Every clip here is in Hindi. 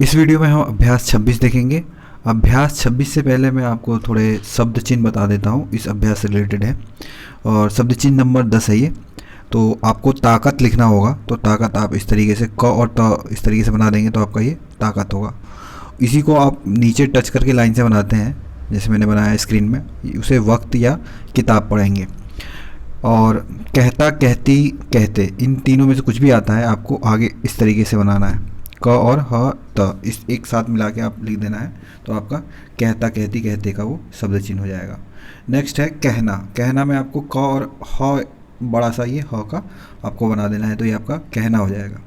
इस वीडियो में हम अभ्यास 26 देखेंगे। अभ्यास 26 से पहले मैं आपको थोड़े शब्द चिन्ह बता देता हूँ, इस अभ्यास से रिलेटेड है। और शब्द चिन्ह नंबर 10 है ये। तो आपको ताकत लिखना होगा, तो ताकत आप इस तरीके से क और त इस तरीके से बना देंगे तो आपका ये ताकत होगा। इसी को आप नीचे टच करके लाइन से बनाते हैं, जैसे मैंने बनाया स्क्रीन में, उसे वक्त या किताब पढ़ेंगे। और कहता, कहती, कहते, इन तीनों में से कुछ भी आता है आपको आगे इस तरीके से बनाना है। क और ह त इस एक साथ मिला के आप लिख देना है, तो आपका कहता, कहती, कहते का वो शब्द चिन्ह हो जाएगा। नेक्स्ट है कहना। कहना में आपको क और ह बड़ा सा ये ह का आपको बना देना है, तो ये आपका कहना हो जाएगा।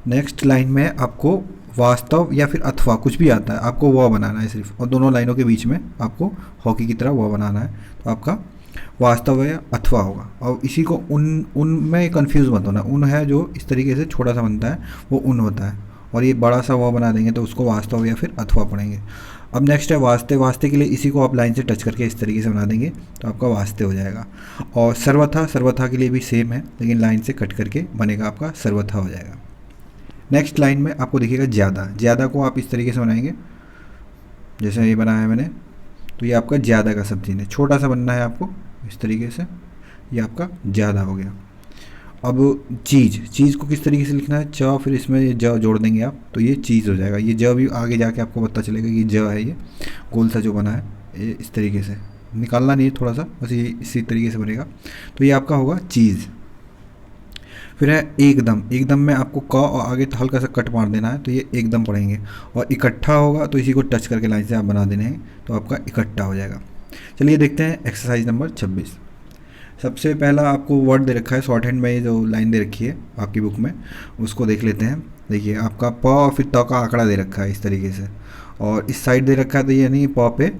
नेक्स्ट लाइन में आपको वास्तव या फिर अथवा कुछ भी आता है, आपको वह बनाना है सिर्फ, और दोनों लाइनों के बीच में आपको हॉकी की तरह वह बनाना है, तो आपका वास्तव या अथवा होगा। और इसी को उन में कंफ्यूज मत होना। उन है जो इस तरीके से छोटा सा बनता है, वो उन होता है, और ये बड़ा सा वह बना देंगे तो उसको वास्तव या फिर अथवा पढ़ेंगे। अब नेक्स्ट है वास्ते। वास्ते के लिए इसी को आप लाइन से टच करके इस तरीके से बना देंगे तो आपका वास्ते हो जाएगा। और सर्वथा, सर्वथा के लिए भी सेम है, लेकिन लाइन से कट करके बनेगा, आपका सर्वथा हो जाएगा। नेक्स्ट लाइन में आपको दिखेगा ज़्यादा। ज़्यादा को आप इस तरीके से बनाएंगे, जैसे ये बनाया है मैंने, तो ये आपका ज़्यादा का शब्द चिन्ह है। छोटा सा बनना है आपको इस तरीके से, ये आपका ज़्यादा हो गया। अब चीज़। चीज़ को किस तरीके से लिखना है, च फिर इसमें ये ज जोड़ देंगे आप, तो ये चीज़ हो जाएगा। ये ज भी आगे जाके आपको पता चलेगा कि ज है, ये गोल सा जो बना है, ये इस तरीके से निकालना नहीं है थोड़ा सा, बस ये इसी तरीके से बनेगा, तो ये आपका होगा चीज़। फिर है एकदम। एकदम में आपको क और आगे हल्का सा कट मार देना है, तो ये एकदम पढ़ेंगे। और इकट्ठा होगा तो इसी को टच करके लाइन से आप बना देने हैं, तो आपका इकट्ठा हो जाएगा। चलिए देखते हैं एक्सरसाइज नंबर 26। सबसे पहला आपको वर्ड दे रखा है शॉर्ट हैंड में, ये जो लाइन दे रखी है आपकी बुक में, उसको देख लेते हैं। देखिए आपका प और फिर त का आंकड़ा दे रखा है इस तरीके से, और इस साइड दे रखा है, तो ये नहीं प पे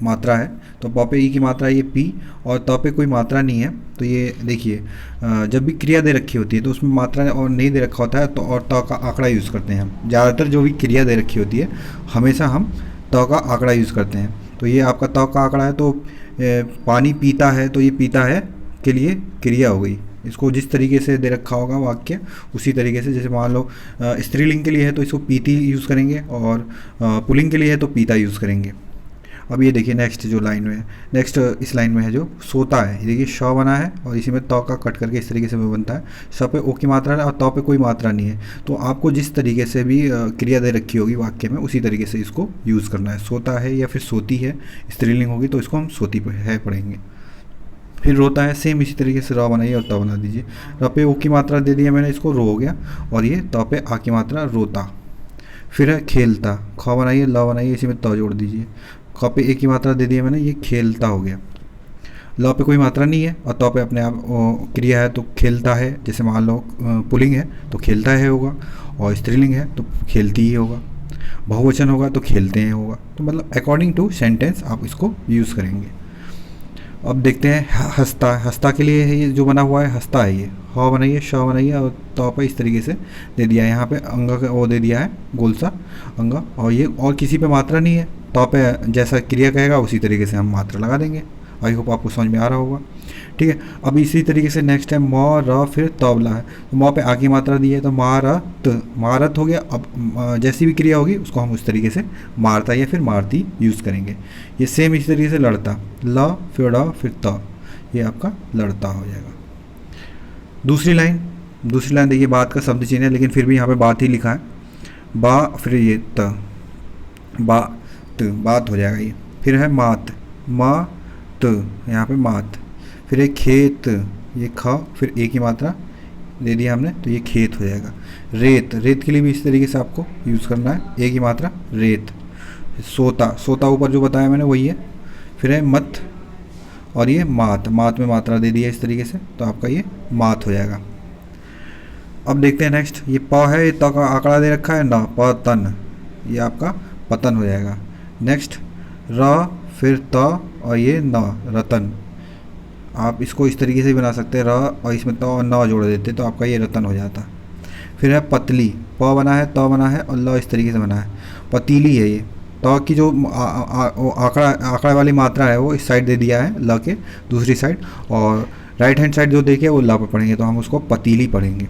मात्रा है, तो प पे ई की मात्रा ये पी, और त पे कोई मात्रा नहीं है। तो ये देखिए जब भी क्रिया दे रखी होती है तो उसमें मात्रा और नहीं दे रखा होता है, तो और त का आंकड़ा यूज़ करते हैं हम। ज़्यादातर जो भी क्रिया दे रखी होती है हमेशा हम त का आंकड़ा यूज़ करते हैं। तो ये आपका त का आंकड़ा है, तो पानी पीता है, तो ये पीता है के लिए क्रिया हो गई। इसको जिस तरीके से दे रखा होगा वाक्य, उसी तरीके से, जैसे मान लो स्त्रीलिंग के लिए है तो इसको पीती यूज़ करेंगे, और पुल्लिंग के लिए है तो पीता यूज़ करेंगे। अब ये देखिए नेक्स्ट जो लाइन में है, नेक्स्ट इस लाइन में है जो सोता है। ये देखिए श बना है और इसी में त का कट करके इस तरीके से वो बनता है। स पे ओ की मात्रा है और त पे कोई मात्रा नहीं है, तो आपको जिस तरीके से भी क्रिया दे रखी होगी वाक्य में, उसी तरीके से इसको यूज़ करना है। सोता है या फिर सोती है, स्त्रीलिंग होगी तो इसको हम सोती है पढ़ेंगे। फिर रोता है, सेम इसी तरीके से र बनाइए और त बना दीजिए। र पे ओ की मात्रा दे दी है मैंने, इसको रो हो गया, और ये त पे आ की मात्रा रोता। फिर है खेलता। ख बनाइए, ल बनाइए, इसी में त जोड़ दीजिए। ख पे ए की मात्रा दे दी है मैंने, ये खेलता हो गया। ल पे कोई मात्रा नहीं है और त पे अपने आप क्रिया है, तो खेलता है। जैसे मान लो पुल्लिंग है तो खेलता है होगा, और स्त्रीलिंग है तो खेलती ही होगा, बहुवचन होगा तो खेलते हैं होगा। तो मतलब अकॉर्डिंग टू सेंटेंस आप इसको यूज़ करेंगे। अब देखते हैं हंसता। हंसता के लिए है ये जो बना हुआ है, हंसता है ये। ह बनाइए, श बनाइए, और त पे इस तरीके से दे दिया है। यहाँ पे अंग का वो दे दिया है, गोल सा अंग, और ये और किसी पे मात्रा नहीं है। त पे जैसा क्रिया कहेगा उसी तरीके से हम मात्रा लगा देंगे। आई होप आपको समझ में आ रहा होगा। ठीक है, अब इसी तरीके से नेक्स्ट है म र फिर तबला है, तो म पे आ की मात्रा दी है तो मारत। मारत हो गया। अब जैसी भी क्रिया होगी उसको हम उस तरीके से मारता या फिर मारती यूज़ करेंगे। ये सेम इसी तरीके से लड़ता, ल फिर ड़ फिर त, ये आपका लड़ता हो जाएगा। दूसरी लाइन। दूसरी लाइन देखिए बात का शब्द चिन्ह है, लेकिन फिर भी यहाँ पे बात ही लिखा है। बा फिर ये त, बात, बात हो जाएगा ये। फिर है मात, म त, यहाँ पे मात। फिर एक खेत, ये ख फिर ए की मात्रा दे दिया हमने, तो ये खेत हो जाएगा। रेत। रेत के लिए भी इस तरीके से आपको यूज़ करना है, ए की मात्रा रेत। सोता। सोता ऊपर जो बताया मैंने वही है। फिर है मत, और ये मात। मात में मात्रा दे दिया इस तरीके से, तो आपका ये मात हो जाएगा। अब देखते हैं नेक्स्ट। ये प है, ये त का आंकड़ा दे रखा है न, पतन, ये आपका पतन हो जाएगा। नेक्स्ट र फिर त और ये न, रतन। आप इसको इस तरीके से भी बना सकते हैं, र और इसमें त और न जोड़ देते तो आपका ये रतन हो जाता। फिर है पतली। प बना है, त बना है, और ल इस तरीके से बना है। पतीली है ये। त की जो आंकड़ा आंकड़ा वाली मात्रा है वो इस साइड दे दिया है, ल के दूसरी साइड, और राइट हैंड साइड जो देखिए वो ल पे पढ़ेंगे, तो हम उसको पतीली पढ़ेंगे।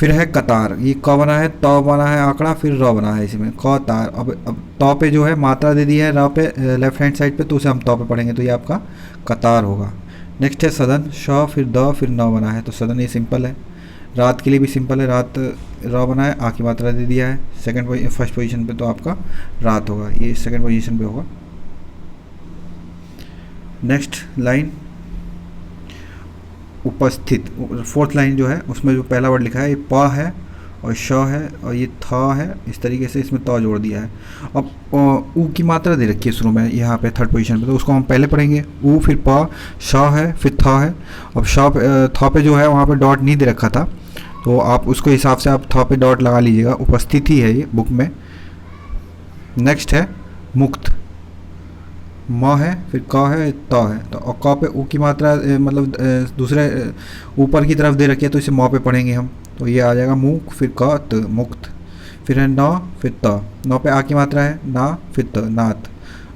फिर है कतार, ये क बना है, त बना है आंकड़ा, फिर र बना है इसमें क तार। अब त पे जो है मात्रा दे दी है र पे लेफ्ट हैंड साइड पे, तो उसे हम त पे पढ़ेंगे, तो ये आपका कतार होगा। नेक्स्ट है सदन, श फिर द फिर न बना है, तो सदन ये सिंपल है। रात के लिए भी सिंपल है, रात र बना है, आ की मात्रा दे दिया है फर्स्ट पोजीशन पे, तो आपका रात होगा, ये सेकंड पोजीशन पे होगा। नेक्स्ट लाइन उपस्थित, फोर्थ लाइन जो है उसमें जो पहला वर्ड लिखा है ये प है और श है और ये थ है, इस तरीके से इसमें त जोड़ दिया है। अब ऊ की मात्रा दे रखी है शुरू में यहाँ पे थर्ड पोजीशन पे, तो उसको हम पहले पढ़ेंगे। ऊ फिर प, श है फिर थ है। अब थ पे जो है वहाँ पे डॉट नहीं दे रखा था, तो आप उसके हिसाब से आप थ पे डॉट लगा लीजिएगा, उपस्थिति है ये बुक में। नेक्स्ट है मुक्त, म है फिर क है त है, तो और क पे ऊ की मात्रा मतलब दूसरे ऊपर की तरफ दे रखी है, तो इसे म पे पढ़ेंगे हम, तो ये आ जाएगा मुक फिर क त मुक्त। फिर है न फिर त, न पे आ की मात्रा है, ना फिर त नात।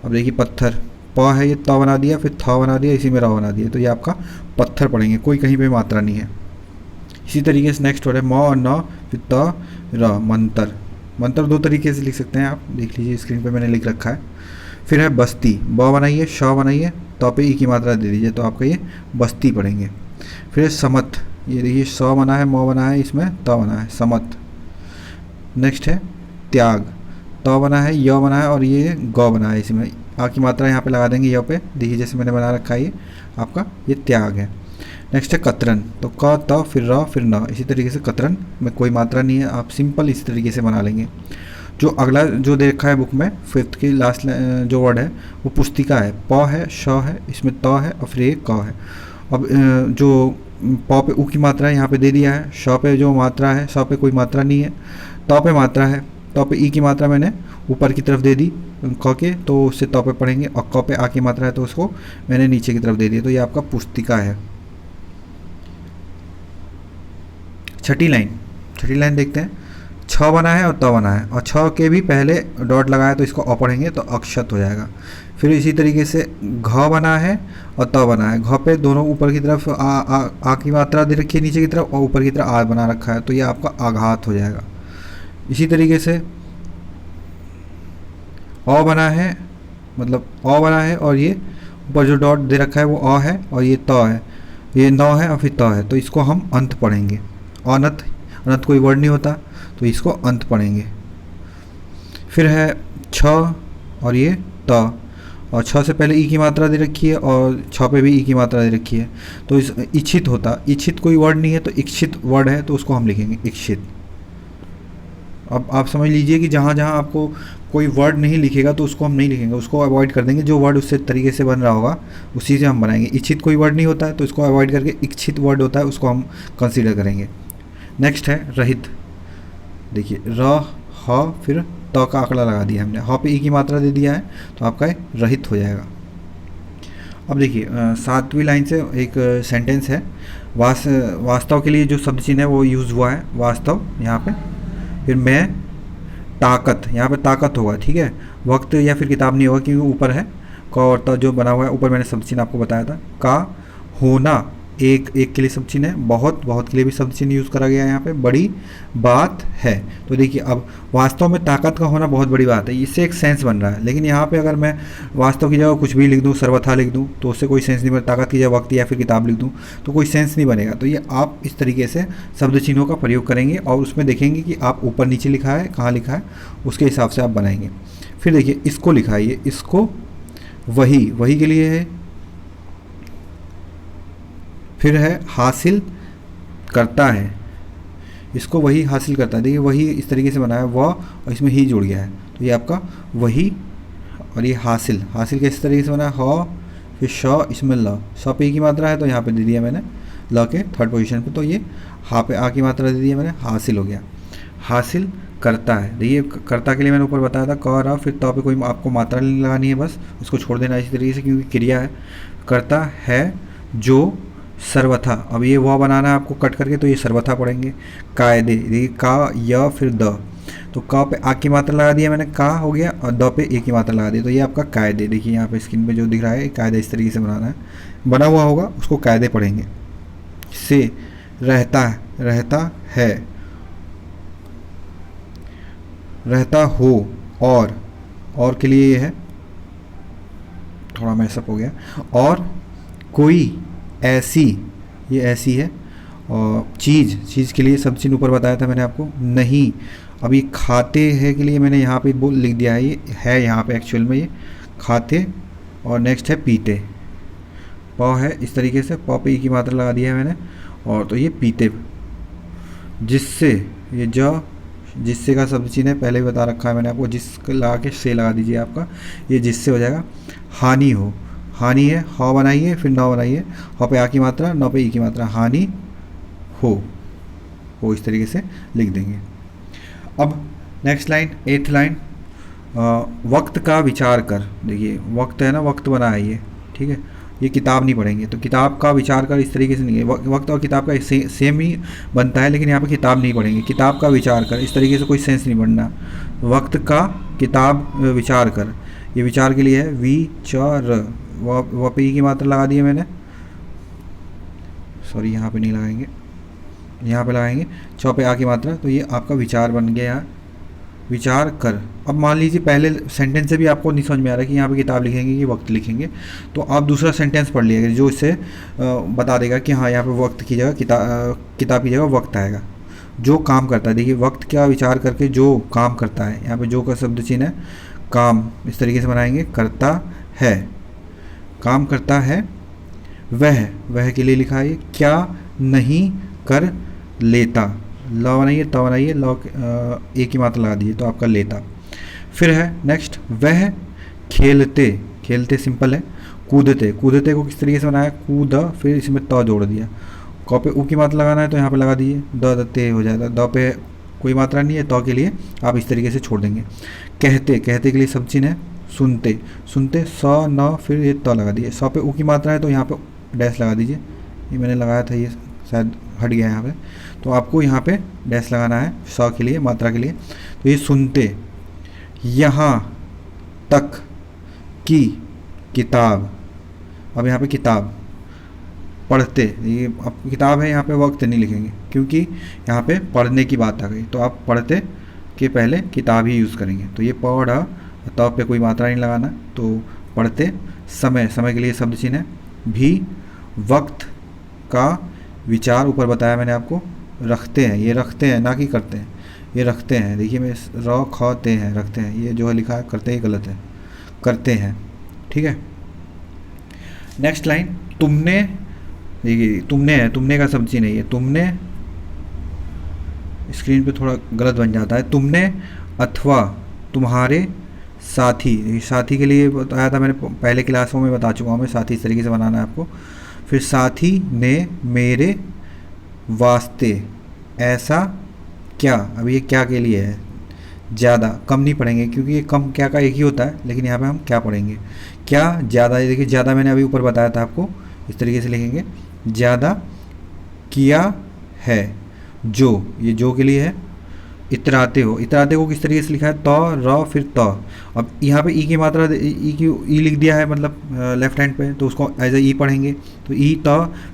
अब देखिए पत्थर, प है ये त बना दिया फिर थ बना दिया, इसी में र बना दिया, तो ये आपका पत्थर पढ़ेंगे, कोई कहीं पे मात्रा नहीं है। इसी तरीके से नेक्स्ट हो रहा है म और न फिर त र मंतर। मंत्र दो तरीके से लिख सकते हैं, आप देख लीजिए स्क्रीन पे मैंने लिख रखा है। फिर है बस्ती, ब बनाइए श बनाइए, त पे ई की मात्रा दे दीजिए, तो आपका ये बस्ती पढ़ेंगे। फिर है समत, ये देखिए स बना है, म बना है, इसमें त बना है, समत। नेक्स्ट है त्याग, त बना है, य बना है और ये ग बना है, इसमें आ की मात्रा यहाँ पे लगा देंगे य पे, देखिए जैसे मैंने बना रखा है, ये आपका ये त्याग है। नेक्स्ट है कतरन, तो क त फिर र फिर न, इसी तरीके से कतरन में कोई मात्रा नहीं है, आप सिंपल इसी तरीके से बना लेंगे। जो अगला जो दे रखा है बुक में फिफ्थ की लास्ट जो वर्ड है वो पुस्तिका है, प है श है, इसमें त है और फिर ये क है। अब जो प पे ऊ की मात्रा है यहाँ पे दे दिया है, श पे जो मात्रा है, स पे कोई मात्रा नहीं है, त पे मात्रा है, त पे ई की मात्रा मैंने ऊपर की तरफ दे दी क के, तो उससे त पे पढ़ेंगे, और क पे आ की मात्रा है तो उसको मैंने नीचे की तरफ दे दिया, तो ये आपका पुस्तिका है। छठी लाइन देखते हैं, छ बना है और त बना है, और छ के भी पहले डॉट लगाया तो इसको अ पढ़ेंगे, तो अक्षत हो जाएगा। फिर इसी तरीके से घ बना है और त बना है, घ पे दोनों ऊपर की तरफ आ की मात्रा दे रखी है नीचे की तरफ, और ऊपर की तरफ आ बना रखा है, तो ये आपका आघात हो जाएगा। इसी तरीके से अ बना है, मतलब अ बना है और ये ऊपर जो डॉट दे रखा है वो अ है और ये त है, ये न है और फिर त है, तो इसको हम अंत पढ़ेंगे। अनत, अनत कोई वर्ड नहीं होता, तो इसको अंत पढ़ेंगे। फिर है छ और ये त, और छ से पहले ई की मात्रा दे रखी है और छ पे भी ई की मात्रा दे रखी है, तो इस इच्छित होता, इच्छित कोई वर्ड नहीं है, तो इच्छित वर्ड है, तो उसको हम लिखेंगे इच्छित। अब आप समझ लीजिए कि जहाँ जहाँ आपको कोई वर्ड नहीं लिखेगा तो उसको हम नहीं लिखेंगे, उसको अवॉइड कर देंगे, जो वर्ड उससे तरीके से बन रहा होगा उसी से हम बनाएंगे। इच्छित कोई वर्ड नहीं होता है, तो इसको अवॉइड करके इच्छित वर्ड होता है उसको हम कंसीडर करेंगे। नेक्स्ट है रहित, देखिए र ह फिर त का आंकड़ा लगा दिया हमने, ह पे ई की मात्रा दे दिया है, तो आपका रहित हो जाएगा। अब देखिए 7वीं लाइन से एक सेंटेंस है, वास्तव के लिए जो शब्द चिन्ह है वो यूज़ हुआ है, वास्तव यहाँ पे। फिर मैं ताकत, यहाँ पे ताकत होगा, ठीक है, वक्त या फिर किताब नहीं होगा क्योंकि ऊपर है क और त जो बना हुआ है, ऊपर मैंने शब्द चिन्ह आपको बताया था। का होना, एक के लिए शब्द चिन्ह है, बहुत के लिए भी शब्द चिन्ह यूज़ करा गया है यहाँ पे। बड़ी बात है, तो देखिए अब वास्तव में ताकत का होना बहुत बड़ी बात है, इससे एक सेंस बन रहा है, लेकिन यहाँ पे अगर मैं वास्तव की जगह कुछ भी लिख दूँ, सर्वथा लिख दूँ, तो उससे कोई सेंस नहीं बनेगा। ताकत की जगह वक्त या फिर किताब लिख दूँ तो कोई सेंस नहीं बनेगा। तो ये आप इस तरीके से शब्द चिन्हों का प्रयोग करेंगे और उसमें देखेंगे कि आप ऊपर नीचे लिखा है, कहाँ लिखा है, उसके हिसाब से आप बनाएंगे। फिर देखिए इसको लिखाइए, इसको वही के लिए है। फिर है हासिल करता है, इसको वही हासिल करता है, देखिए वही इस तरीके से बनाया वह और इसमें ही जुड़ गया है, तो ये आपका वही। और ये हासिल किस तरीके से बना, ह फिर श, इसमें ल, स पे ई की मात्रा है तो यहाँ पे दे दिया मैंने ल के थर्ड पोजीशन पे, तो ये हा पे आ की मात्रा दे दिया मैंने, हासिल हो गया। हासिल करता है, देखिए कर्ता के लिए मैंने ऊपर बताया था क र, फिर त पे कोई आपको मात्रा नहीं लगानी है, बस उसको छोड़ देना इसी तरीके से क्योंकि क्रिया है। करता है जो सर्वथा, अब ये वह बनाना है आपको कट करके, तो ये सर्वथा पढ़ेंगे। कायदे, देखिए का य फिर द, तो क पे आ की मात्रा लगा दिया मैंने, का हो गया, और द पे ए की मात्रा लगा दी, तो ये आपका कायदे। देखिए यहाँ पे स्क्रीन पे जो दिख रहा है कायदे इस तरीके से बनाना है, बना हुआ होगा उसको कायदे पढ़ेंगे। से रहता है, रहता हो, और के लिए ये है, थोड़ा मैसअप हो गया, और कोई ऐसी, ये ऐसी है, और चीज़ के लिए सब चीज़ ऊपर बताया था मैंने आपको, नहीं। अब ये खाते हैं के लिए मैंने यहाँ पे बोल लिख दिया है, ये है यहाँ पे एक्चुअल में ये खाते, और नेक्स्ट है पीते, प है इस तरीके से, प पे ई की मात्रा लगा दिया है मैंने, और तो ये पीते। जिससे, ये जिससे का शब्द चिन्ह है, पहले ही बता रखा है मैंने आपको, जिस लगा के से लगा दीजिए आपका, ये जिससे हो जाएगा। हानि हो, हानि है, ह बनाइए फिर न बनाइए, ह पे आ की मात्रा, न पे ई की मात्रा, हानि हो इस तरीके से लिख देंगे। अब नेक्स्ट लाइन, 8th लाइन, वक्त का विचार कर। देखिए वक्त है ना, वक्त बना है ये, ठीक है, ये किताब नहीं पढ़ेंगे, तो किताब का विचार कर इस तरीके से नहीं है, वक्त और किताब का सेम ही बनता है, लेकिन यहाँ पे किताब नहीं पढ़ेंगे, किताब का विचार कर, इस तरीके से कोई सेंस नहीं बनना। वक्त का किताब विचार कर, ये विचार के लिए है, विचार, व पे ई की मात्रा लगा दी है मैंने, सॉरी यहाँ पे नहीं लगाएंगे, यहाँ पे लगाएंगे, छ पे आ की मात्रा, तो ये आपका विचार बन गया यहाँ, विचार कर। अब मान लीजिए पहले सेंटेंस से भी आपको नहीं समझ में आ रहा है कि यहाँ पे किताब लिखेंगे कि वक्त लिखेंगे, तो आप दूसरा सेंटेंस पढ़ लीजिएगा जो इससे बता देगा कि हाँ यहाँ पे वक्त की जगह किताब की जगह वक्त आएगा। जो काम करता है, देखिए वक्त का विचार करके जो काम करता है, यहाँ पे जो का शब्द चिन्ह है, काम, इस तरीके से बनाएंगे, करता है, काम करता है, वह के लिए लिखा है, क्या नहीं कर लेता, ल बनाइए, त बनाइए, ल एक ही मात्रा लगा दीजिए तो आपका लेता। फिर है नेक्स्ट, वह खेलते सिंपल है, कूदते को किस तरीके से बनाया, कूद, फिर इसमें त जोड़ दिया, क पे ऊ की मात्रा लगाना है तो यहाँ पे लगा दीजिए, दते हो जाएगा, द पे कोई मात्रा नहीं है, त के लिए आप इस तरीके से छोड़ देंगे। कहते के लिए सब चिन्ह है, सुनते स न, फिर ये त लगा दीजिए, स पे ऊ की मात्रा है तो यहाँ पे डैश लगा दीजिए, ये मैंने लगाया था, ये शायद हट गया यहाँ पे, तो आपको यहाँ पे डैश लगाना है स के लिए, मात्रा के लिए। तो ये सुनते, यहाँ तक की किताब, अब यहाँ पे किताब, पढ़ते, ये अब किताब है, यहाँ पे वक्त नहीं लिखेंगे क्योंकि यहाँ पे पढ़ने की बात आ गई, तो आप पढ़ते के पहले किताब ही यूज़ करेंगे। तो ये पढ़, तब पे कोई मात्रा नहीं लगाना, तो पढ़ते। समय के लिए शब्द चिन्ह है, भी, वक्त का विचार, ऊपर बताया मैंने आपको, रखते हैं, ये रखते हैं ना कि करते हैं, ये रखते हैं, देखिए मैं रखते हैं, रखते हैं, ये जो है लिखा है करते ही गलत है, करते हैं, ठीक है। नेक्स्ट लाइन, तुमने, देखिए तुमने है, तुमने का शब्द चिन्ह है, तुमने स्क्रीन पे थोड़ा गलत बन जाता है, तुमने अथवा तुम्हारे साथी, साथी के लिए बताया था मैंने पहले क्लासों में, बता चुका हूँ मैं, साथी इस तरीके से बनाना है आपको। फिर साथी ने मेरे वास्ते ऐसा क्या, अब ये क्या के लिए है, ज़्यादा, कम नहीं पढ़ेंगे क्योंकि ये कम क्या का एक ही होता है, लेकिन यहाँ पे हम क्या पढ़ेंगे, क्या ज़्यादा, ये देखिए ज़्यादा मैंने अभी ऊपर बताया था आपको, इस तरीके से लिखेंगे, ज़्यादा किया है, जो, ये जो के लिए है। इतराते को किस तरीके से लिखा है, त र फिर त, अब यहाँ पे ई की मात्रा, ई लिख दिया है मतलब लेफ्ट हैंड पे, तो उसको एज ए ई पढ़ेंगे, तो ई त,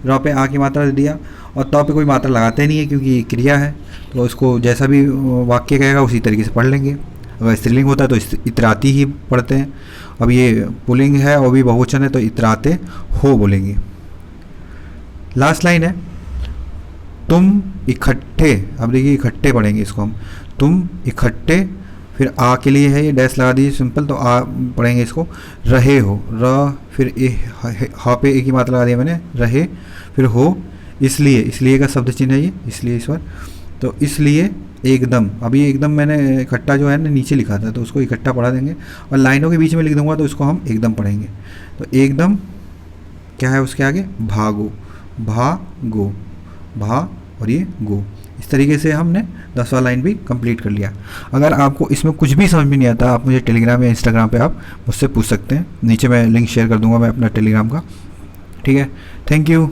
र पे आ की मात्रा दे दिया, और त पे कोई मात्रा लगाते नहीं है क्योंकि क्रिया है, तो इसको जैसा भी वाक्य कहेगा उसी तरीके से पढ़ लेंगे। अगर स्त्रीलिंग होता है तो इतराती ही पढ़ते हैं, अब ये पुल्लिंग है और भी बहुवचन है तो इतराते हो बोलेंगे। लास्ट लाइन है, तुम इकट्ठे, अब देखिए इकट्ठे पढ़ेंगे इसको हम, तुम इकट्ठे, फिर आ के लिए है, ये डैश लगा दीजिए सिंपल, तो आ पढ़ेंगे इसको, रहे हो, र फिर हा पे एक ही मात्रा लगा दिया मैंने, रहे, फिर हो, इसलिए का शब्द चिन्ह है ये, इसलिए इस बार, तो इसलिए एकदम, अभी एकदम मैंने इकट्ठा जो है ना नीचे लिखा था तो उसको इकट्ठा पढ़ा देंगे, और लाइनों के बीच में लिख दूंगा तो इसको हम एकदम पढ़ेंगे। तो एकदम क्या है उसके आगे, भागो, भा और ये गो, इस तरीके से हमने 10वां लाइन भी कंप्लीट कर लिया। अगर आपको इसमें कुछ भी समझ में नहीं आता, आप मुझे टेलीग्राम या इंस्टाग्राम पे आप मुझसे पूछ सकते हैं, नीचे मैं लिंक शेयर कर दूंगा मैं अपना टेलीग्राम का, ठीक है। Thank you.